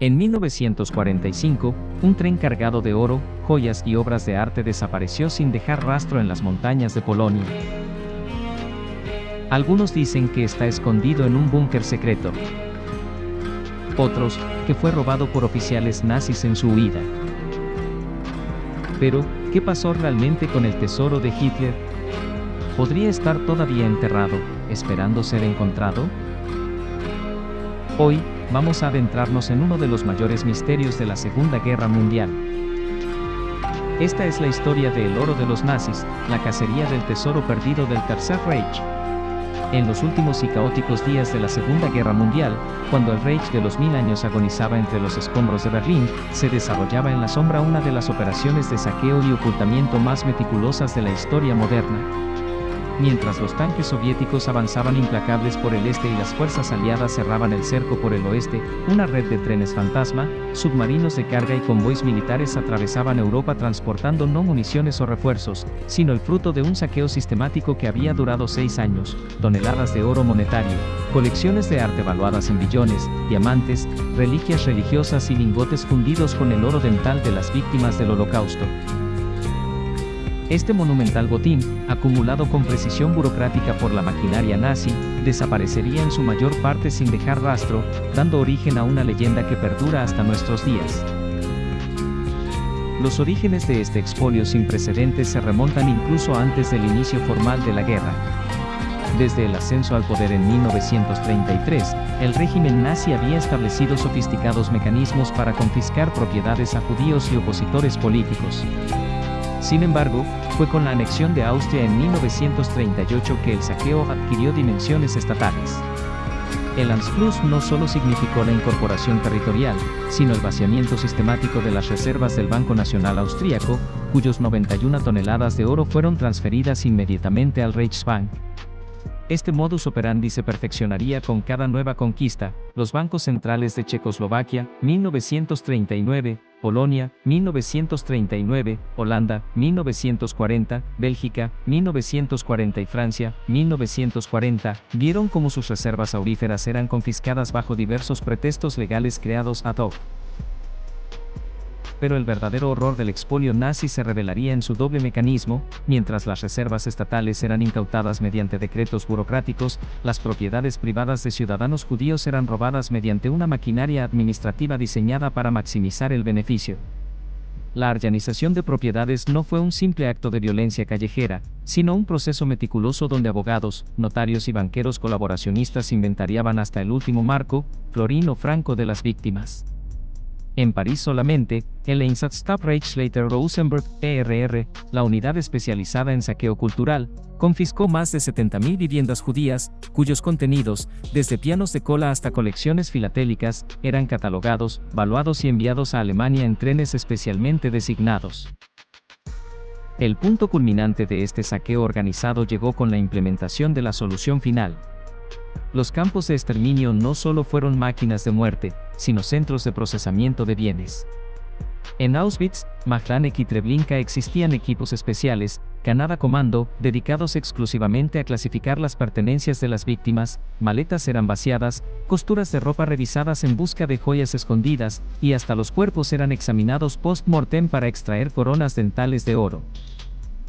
En 1945, un tren cargado de oro, joyas y obras de arte desapareció sin dejar rastro en las montañas de Polonia. Algunos dicen que está escondido en un búnker secreto. Otros, que fue robado por oficiales nazis en su huida. Pero, ¿qué pasó realmente con el tesoro de Hitler? ¿Podría estar todavía enterrado, esperando ser encontrado? Hoy, vamos a adentrarnos en uno de los mayores misterios de la Segunda Guerra Mundial. Esta es la historia del oro de los nazis, la cacería del tesoro perdido del Tercer Reich. En los últimos y caóticos días de la Segunda Guerra Mundial, cuando el Reich de los 1000 años agonizaba entre los escombros de Berlín, se desarrollaba en la sombra una de las operaciones de saqueo y ocultamiento más meticulosas de la historia moderna. Mientras los tanques soviéticos avanzaban implacables por el este y las fuerzas aliadas cerraban el cerco por el oeste, una red de trenes fantasma, submarinos de carga y convoys militares atravesaban Europa transportando no municiones o refuerzos, sino el fruto de un saqueo sistemático que había durado 6 años, toneladas de oro monetario, colecciones de arte valuadas en billones, diamantes, reliquias religiosas y lingotes fundidos con el oro dental de las víctimas del Holocausto. Este monumental botín, acumulado con precisión burocrática por la maquinaria nazi, desaparecería en su mayor parte sin dejar rastro, dando origen a una leyenda que perdura hasta nuestros días. Los orígenes de este expolio sin precedentes se remontan incluso antes del inicio formal de la guerra. Desde el ascenso al poder en 1933, el régimen nazi había establecido sofisticados mecanismos para confiscar propiedades a judíos y opositores políticos. Sin embargo, fue con la anexión de Austria en 1938 que el saqueo adquirió dimensiones estatales. El Anschluss no solo significó la incorporación territorial, sino el vaciamiento sistemático de las reservas del Banco Nacional Austríaco, cuyos 91 toneladas de oro fueron transferidas inmediatamente al Reichsbank. Este modus operandi se perfeccionaría con cada nueva conquista: los bancos centrales de Checoslovaquia, 1939, Polonia, 1939, Holanda, 1940, Bélgica, 1940 y Francia, 1940, vieron cómo sus reservas auríferas eran confiscadas bajo diversos pretextos legales creados ad hoc. Pero el verdadero horror del expolio nazi se revelaría en su doble mecanismo: mientras las reservas estatales eran incautadas mediante decretos burocráticos, las propiedades privadas de ciudadanos judíos eran robadas mediante una maquinaria administrativa diseñada para maximizar el beneficio. La arjanización de propiedades no fue un simple acto de violencia callejera, sino un proceso meticuloso donde abogados, notarios y banqueros colaboracionistas inventariaban hasta el último marco, florín o franco de las víctimas. En París solamente, el Einsatzstab-Reichsleiter Rosenberg, ERR, la unidad especializada en saqueo cultural, confiscó más de 70.000 viviendas judías, cuyos contenidos, desde pianos de cola hasta colecciones filatélicas, eran catalogados, valuados y enviados a Alemania en trenes especialmente designados. El punto culminante de este saqueo organizado llegó con la implementación de la solución final. Los campos de exterminio no solo fueron máquinas de muerte, sino centros de procesamiento de bienes. En Auschwitz, Majdanek y Treblinka existían equipos especiales, Canada Comando, dedicados exclusivamente a clasificar las pertenencias de las víctimas, maletas eran vaciadas, costuras de ropa revisadas en busca de joyas escondidas, y hasta los cuerpos eran examinados post-mortem para extraer coronas dentales de oro.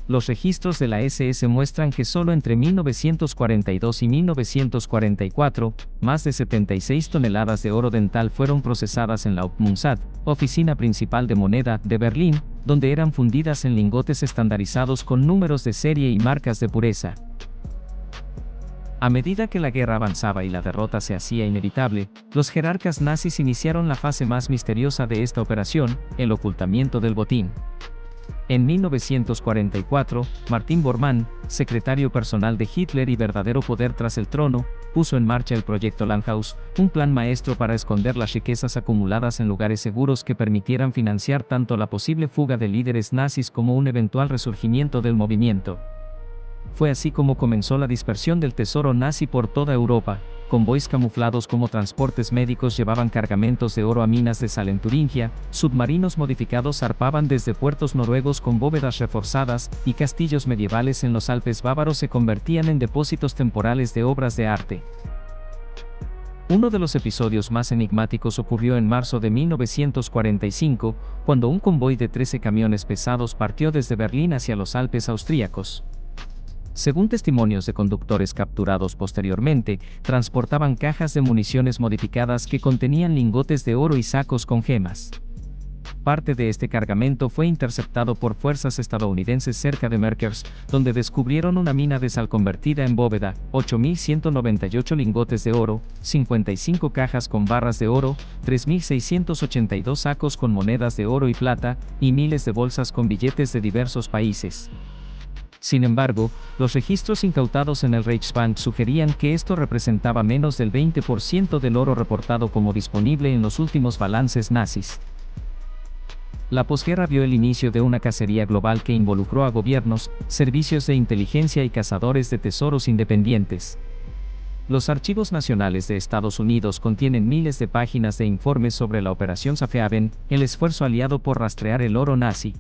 Los registros de la SS muestran que solo entre 1942 y 1944, más de 76 toneladas de oro dental fueron procesadas en la Hauptmunzat, oficina principal de moneda, de Berlín, donde eran fundidas en lingotes estandarizados con números de serie y marcas de pureza. A medida que la guerra avanzaba y la derrota se hacía inevitable, los jerarcas nazis iniciaron la fase más misteriosa de esta operación: el ocultamiento del botín. En 1944, Martin Bormann, secretario personal de Hitler y verdadero poder tras el trono, puso en marcha el proyecto Landhaus, un plan maestro para esconder las riquezas acumuladas en lugares seguros que permitieran financiar tanto la posible fuga de líderes nazis como un eventual resurgimiento del movimiento. Fue así como comenzó la dispersión del tesoro nazi por toda Europa. Convoys camuflados como transportes médicos llevaban cargamentos de oro a minas de sal en Turingia, submarinos modificados zarpaban desde puertos noruegos con bóvedas reforzadas, y castillos medievales en los Alpes bávaros se convertían en depósitos temporales de obras de arte. Uno de los episodios más enigmáticos ocurrió en marzo de 1945, cuando un convoy de 13 camiones pesados partió desde Berlín hacia los Alpes austríacos. Según testimonios de conductores capturados posteriormente, transportaban cajas de municiones modificadas que contenían lingotes de oro y sacos con gemas. Parte de este cargamento fue interceptado por fuerzas estadounidenses cerca de Merkers, donde descubrieron una mina de sal convertida en bóveda, 8.198 lingotes de oro, 55 cajas con barras de oro, 3.682 sacos con monedas de oro y plata, y miles de bolsas con billetes de diversos países. Sin embargo, los registros incautados en el Reichsbank sugerían que esto representaba menos del 20% del oro reportado como disponible en los últimos balances nazis. La posguerra vio el inicio de una cacería global que involucró a gobiernos, servicios de inteligencia y cazadores de tesoros independientes. Los archivos nacionales de Estados Unidos contienen miles de páginas de informes sobre la Operación Safehaven, el esfuerzo aliado por rastrear el oro nazi.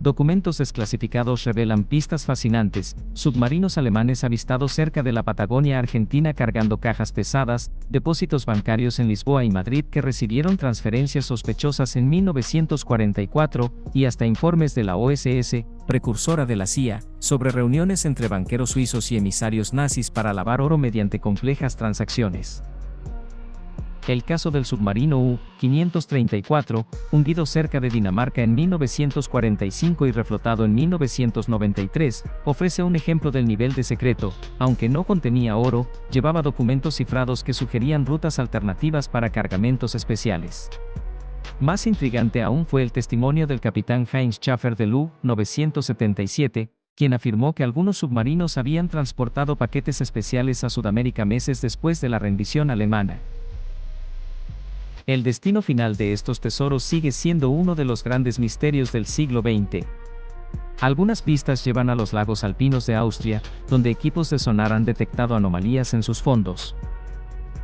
Documentos desclasificados revelan pistas fascinantes: submarinos alemanes avistados cerca de la Patagonia Argentina cargando cajas pesadas, depósitos bancarios en Lisboa y Madrid que recibieron transferencias sospechosas en 1944, y hasta informes de la OSS, precursora de la CIA, sobre reuniones entre banqueros suizos y emisarios nazis para lavar oro mediante complejas transacciones. El caso del submarino U-534, hundido cerca de Dinamarca en 1945 y reflotado en 1993, ofrece un ejemplo del nivel de secreto. Aunque no contenía oro, llevaba documentos cifrados que sugerían rutas alternativas para cargamentos especiales. Más intrigante aún fue el testimonio del capitán Heinz Schaffer del U-977, quien afirmó que algunos submarinos habían transportado paquetes especiales a Sudamérica meses después de la rendición alemana. El destino final de estos tesoros sigue siendo uno de los grandes misterios del siglo XX. Algunas pistas llevan a los lagos alpinos de Austria, donde equipos de sonar han detectado anomalías en sus fondos.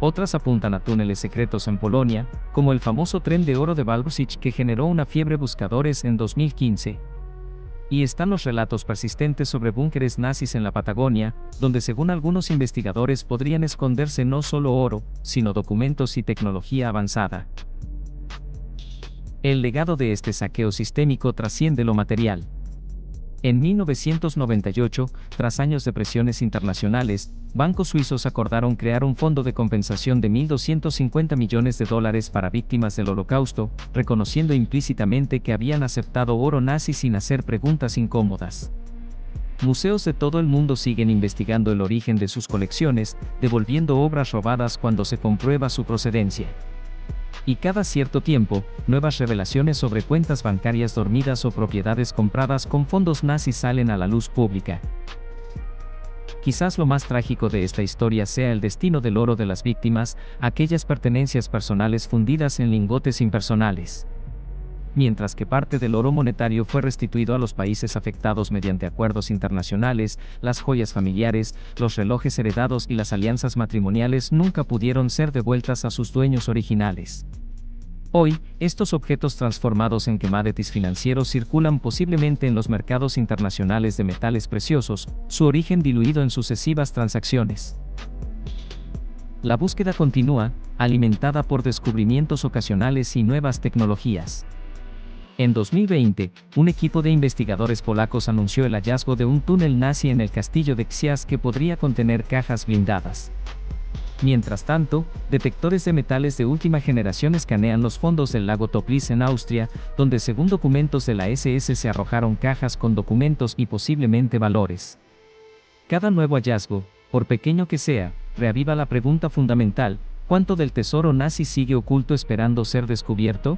Otras apuntan a túneles secretos en Polonia, como el famoso tren de oro de Balbrusic que generó una fiebre buscadores en 2015. Y están los relatos persistentes sobre búnkeres nazis en la Patagonia, donde según algunos investigadores podrían esconderse no solo oro, sino documentos y tecnología avanzada. El legado de este saqueo sistémico trasciende lo material. En 1998, tras años de presiones internacionales, bancos suizos acordaron crear un fondo de compensación de $1.250 millones para víctimas del Holocausto, reconociendo implícitamente que habían aceptado oro nazi sin hacer preguntas incómodas. Museos de todo el mundo siguen investigando el origen de sus colecciones, devolviendo obras robadas cuando se comprueba su procedencia. Y cada cierto tiempo, nuevas revelaciones sobre cuentas bancarias dormidas o propiedades compradas con fondos nazis salen a la luz pública. Quizás lo más trágico de esta historia sea el destino del oro de las víctimas, aquellas pertenencias personales fundidas en lingotes impersonales. Mientras que parte del oro monetario fue restituido a los países afectados mediante acuerdos internacionales, las joyas familiares, los relojes heredados y las alianzas matrimoniales nunca pudieron ser devueltas a sus dueños originales. Hoy, estos objetos transformados en commodities financieros circulan posiblemente en los mercados internacionales de metales preciosos, su origen diluido en sucesivas transacciones. La búsqueda continúa, alimentada por descubrimientos ocasionales y nuevas tecnologías. En 2020, un equipo de investigadores polacos anunció el hallazgo de un túnel nazi en el castillo de Xias que podría contener cajas blindadas. Mientras tanto, detectores de metales de última generación escanean los fondos del lago Toplice en Austria, donde según documentos de la SS se arrojaron cajas con documentos y posiblemente valores. Cada nuevo hallazgo, por pequeño que sea, reaviva la pregunta fundamental: ¿cuánto del tesoro nazi sigue oculto esperando ser descubierto?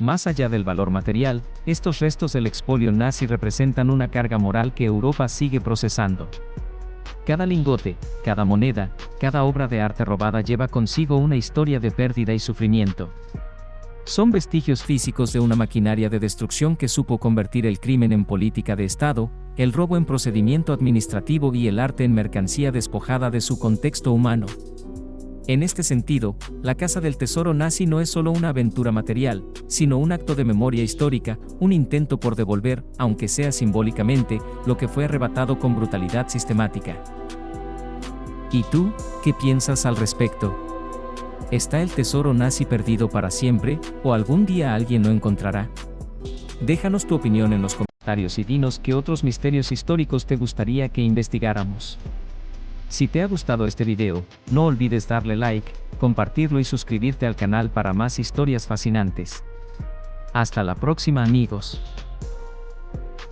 Más allá del valor material, estos restos del expolio nazi representan una carga moral que Europa sigue procesando. Cada lingote, cada moneda, cada obra de arte robada lleva consigo una historia de pérdida y sufrimiento. Son vestigios físicos de una maquinaria de destrucción que supo convertir el crimen en política de Estado, el robo en procedimiento administrativo y el arte en mercancía despojada de su contexto humano. En este sentido, la caza del tesoro nazi no es solo una aventura material, sino un acto de memoria histórica, un intento por devolver, aunque sea simbólicamente, lo que fue arrebatado con brutalidad sistemática. ¿Y tú, qué piensas al respecto? ¿Está el tesoro nazi perdido para siempre, o algún día alguien lo encontrará? Déjanos tu opinión en los comentarios y dinos qué otros misterios históricos te gustaría que investigáramos. Si te ha gustado este video, no olvides darle like, compartirlo y suscribirte al canal para más historias fascinantes. Hasta la próxima, amigos.